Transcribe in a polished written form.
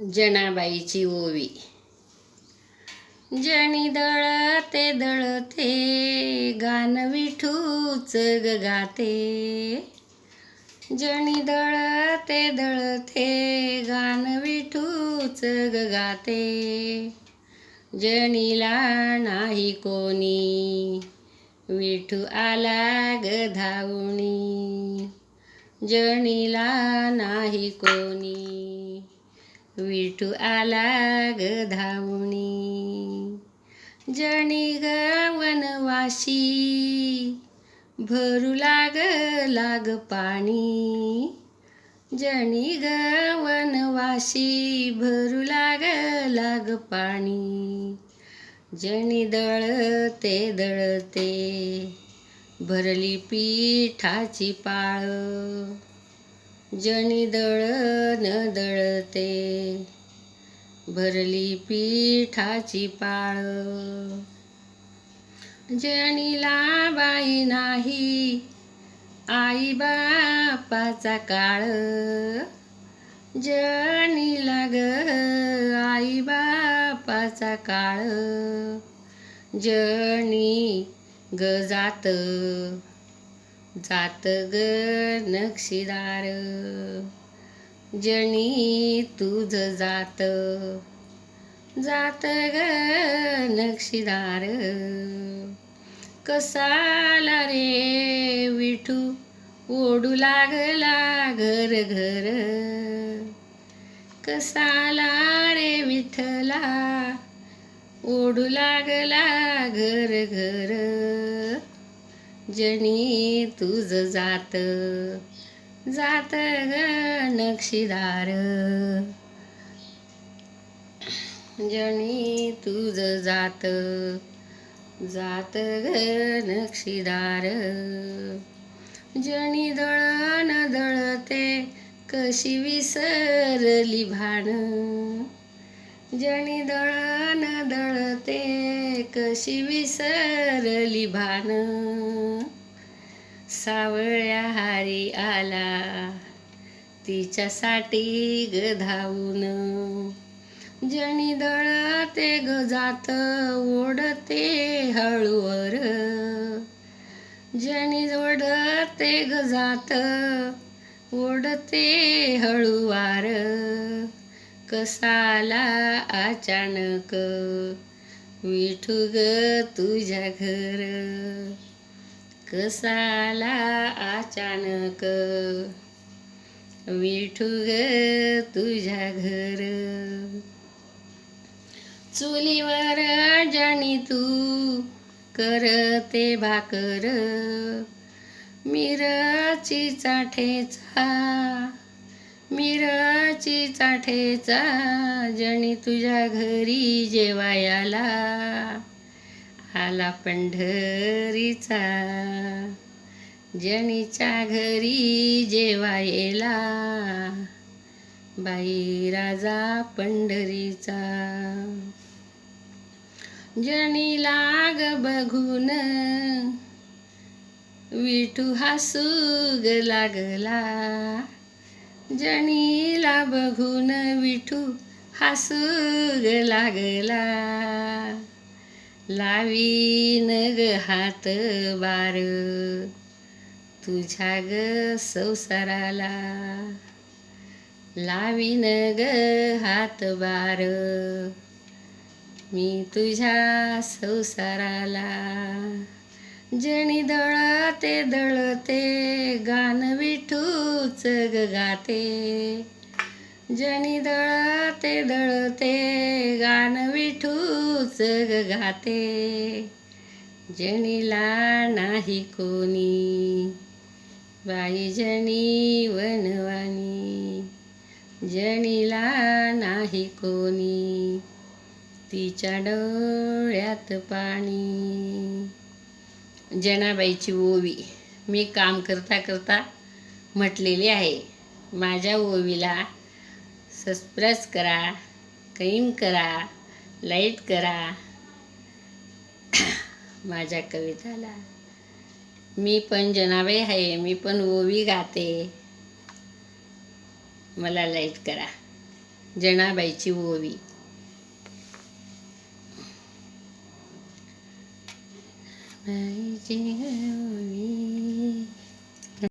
जनाबाईची ओवी. जणी दळते दळते गान विठूच ग गाते. जणी दळते दळते गान विठूच ग गाते. जणीला नाही कोणी विठू आला ग धावणी. जणीला नाही कोणी विठू आला ग धावणी. जणी ग वनवाशी भरू लाग पाणी. जणी ग वनवाशी भरू लाग पाणी. जणी दळते दळते भरली पिठाची पाळ. जणी दळण दळते भरली पिठाची पाळ. जणीला बाई नाही आई बापाचा काळ. जणीला ग आई बापाचा काळ. जणी ग जात जात ग नक्षीदार. जणी तुझ जात जात ग नक्षीदार. कसाला रे विठू ओढू लागला घर घर. कसाला रे विठ्ठला ओढू लागला घर घर. जणी तुझ जात जात ग नक्षीदार. जणी तुझ जात जात ग नक्षीदार. जणी दळण दळते कशी विसरली भान. जणी दळण दळते कशी विसरली भान. सावळ्या हारी आला तिच्यासाठी ग धावून. जणी दळते ग जात ओढते हळूवर. जणी ओढते ग जात ओढते हळूवार. कसाला अचानक विठू ग तुझ्या घर. कसाला अचानक विठू ग तुझ्या घर. चुलीवर जणी तू करते भाकर. मिरची चाठेचा मिरची चाठेचा जणी तुझ्या घरी जेवायला आला पंढरीचा. जणीच्या घरी जेवायला बाई राजा पंढरीचा. जणीला ग बघून विठू हसू ग लागला. जणीला बघून विठू हसू ग लागला. लावीन ग हात बार तुझ्या ग संसाराला. लावीन ग हात बार मी तुझ्या संसाराला. जणी दळते दळते गान विठूच ग गाते. जणी दळते दळते गान विठूच ग गाते. जणीला नाही कोणी बाई जणी वनवानी. जणीला नाही कोणी तिच्या डोळ्यात पाणी. जनाबाईची ओवी मी काम करता करता म्हटलेली आहे. माझ्या ओवीला सबस्क्राईब करा, कैम करा, लाईक करा. माझ्या कविताला मी पण जनाबाई आहे. मी पण ओवी गाते. मला लाईक करा. जनाबाईची ओवी. बाईची ओवी